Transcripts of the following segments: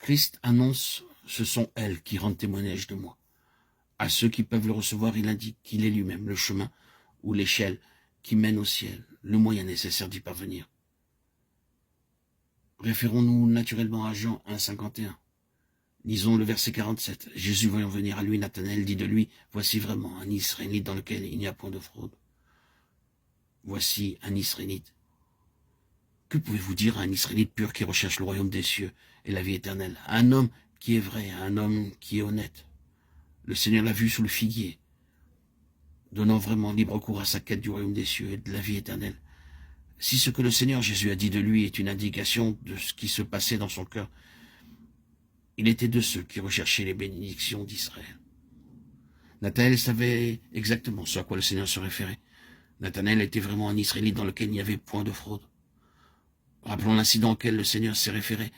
Christ annonce, ce sont elles qui rendent témoignage de moi. À ceux qui peuvent le recevoir, il indique qu'il est lui-même le chemin ou l'échelle qui mène au ciel, le moyen nécessaire d'y parvenir. Référons-nous naturellement à Jean 1,51. Lisons le verset 47. Jésus, voyant venir à lui, Nathanaël dit de lui, « Voici vraiment un Israélite dans lequel il n'y a point de fraude. » Voici un Israélite. Que pouvez-vous dire à un Israélite pur qui recherche le royaume des cieux et la vie éternelle? À un homme qui est vrai, à un homme qui est honnête. Le Seigneur l'a vu sous le figuier, donnant vraiment libre cours à sa quête du royaume des cieux et de la vie éternelle. Si ce que le Seigneur Jésus a dit de lui est une indication de ce qui se passait dans son cœur, il était de ceux qui recherchaient les bénédictions d'Israël. Nathanaël savait exactement ce à quoi le Seigneur se référait. Nathanaël était vraiment un Israélite dans lequel il n'y avait point de fraude. Rappelons l'incident auquel le Seigneur s'est référé.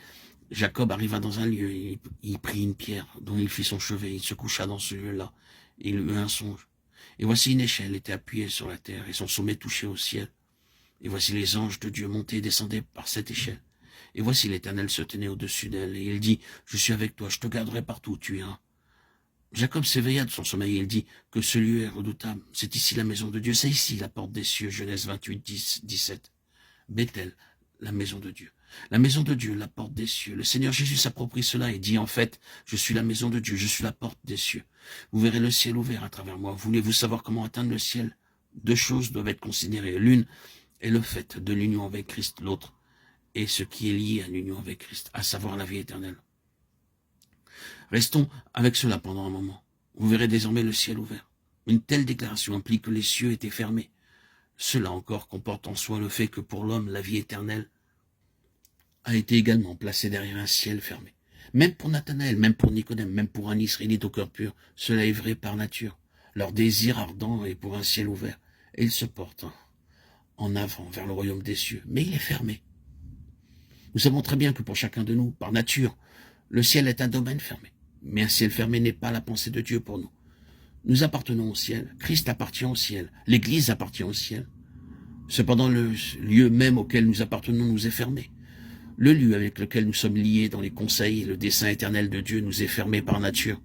Jacob arriva dans un lieu, il prit une pierre dont il fit son chevet, il se coucha dans ce lieu-là, et il eut un songe. Et voici une échelle était appuyée sur la terre, et son sommet touchait au ciel. Et voici les anges de Dieu montaient et descendaient par cette échelle. Et voici l'Éternel se tenait au-dessus d'elle, et il dit, « Je suis avec toi, je te garderai partout où tu iras. » Jacob s'éveilla de son sommeil, et il dit que ce lieu est redoutable. C'est ici la maison de Dieu, c'est ici la porte des cieux, Genèse 28, 10, 17. Bethel, la maison de Dieu. La maison de Dieu, la porte des cieux. Le Seigneur Jésus s'approprie cela et dit, en fait, je suis la maison de Dieu, je suis la porte des cieux. Vous verrez le ciel ouvert à travers moi. Voulez-vous savoir comment atteindre le ciel? Deux choses doivent être considérées. L'une est le fait de l'union avec Christ, l'autre est ce qui est lié à l'union avec Christ, à savoir la vie éternelle. Restons avec cela pendant un moment. Vous verrez désormais le ciel ouvert. Une telle déclaration implique que les cieux étaient fermés. Cela encore comporte en soi le fait que pour l'homme, la vie éternelle a été également placée derrière un ciel fermé. Même pour Nathanaël, même pour Nicodème, même pour un Israélite au cœur pur, cela est vrai par nature. Leur désir ardent est pour un ciel ouvert, et ils se portent en avant vers le royaume des cieux. Mais il est fermé. Nous savons très bien que pour chacun de nous, par nature, le ciel est un domaine fermé. Mais un ciel fermé n'est pas la pensée de Dieu pour nous. Nous appartenons au ciel, Christ appartient au ciel, l'Église appartient au ciel. Cependant, le lieu même auquel nous appartenons nous est fermé. Le lieu avec lequel nous sommes liés dans les conseils et le dessein éternel de Dieu nous est fermé par nature.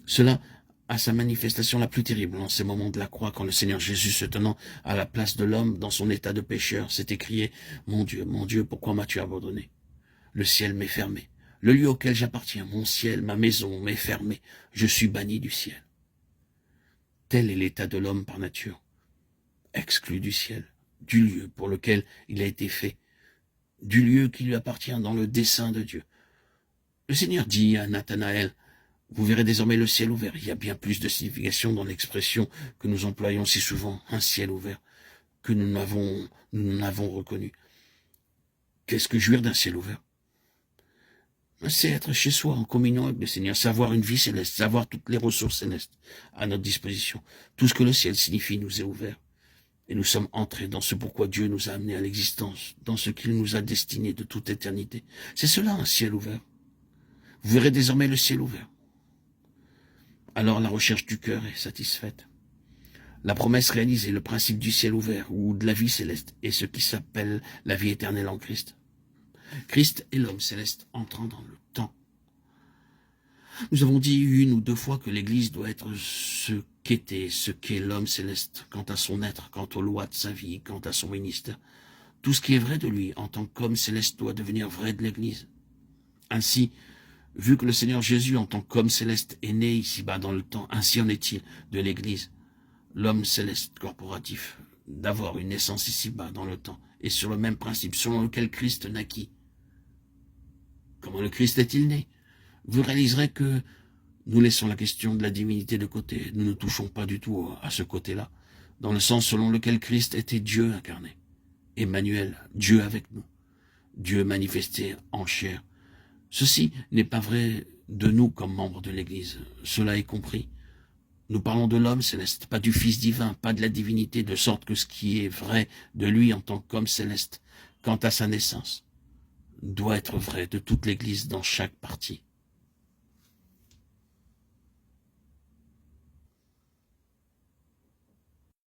Cela a sa manifestation la plus terrible en ces moments de la croix, quand le Seigneur Jésus, se tenant à la place de l'homme dans son état de pécheur, s'est écrié « Mon Dieu, pourquoi m'as-tu abandonné ?» Le ciel m'est fermé. Le lieu auquel j'appartiens, mon ciel, ma maison m'est fermé. Je suis banni du ciel. Tel est l'état de l'homme par nature, exclu du ciel, du lieu pour lequel il a été fait, du lieu qui lui appartient dans le dessein de Dieu. Le Seigneur dit à Nathanaël, « Vous verrez désormais le ciel ouvert. » Il y a bien plus de signification dans l'expression que nous employons si souvent, un ciel ouvert, que nous n'avons reconnu. Qu'est-ce que jouir d'un ciel ouvert? C'est être chez soi, en communion avec le Seigneur, savoir une vie céleste, savoir toutes les ressources célestes à notre disposition. Tout ce que le ciel signifie nous est ouvert. Et nous sommes entrés dans ce pourquoi Dieu nous a amenés à l'existence, dans ce qu'il nous a destiné de toute éternité. C'est cela, un ciel ouvert. Vous verrez désormais le ciel ouvert. Alors la recherche du cœur est satisfaite. La promesse réalisée, le principe du ciel ouvert ou de la vie céleste est ce qui s'appelle la vie éternelle en Christ. Christ est l'homme céleste entrant dans le temps. Nous avons dit une ou deux fois que l'Église doit être ce qu'est l'homme céleste, quant à son être, quant aux lois de sa vie, quant à son ministère. Tout ce qui est vrai de lui en tant qu'homme céleste doit devenir vrai de l'Église. Ainsi, vu que le Seigneur Jésus en tant qu'homme céleste est né ici-bas dans le temps, ainsi en est-il de l'Église, l'homme céleste corporatif, d'avoir une naissance ici-bas dans le temps, et sur le même principe selon lequel Christ naquit. Comment le Christ est-il né? Vous réaliserez que nous laissons la question de la divinité de côté. Nous ne touchons pas du tout à ce côté-là, dans le sens selon lequel Christ était Dieu incarné. Emmanuel, Dieu avec nous, Dieu manifesté en chair. Ceci n'est pas vrai de nous comme membres de l'Église. Cela est compris. Nous parlons de l'homme céleste, pas du Fils divin, pas de la divinité, de sorte que ce qui est vrai de lui en tant qu'homme céleste, quant à sa naissance, doit être vrai de toute l'Église dans chaque partie.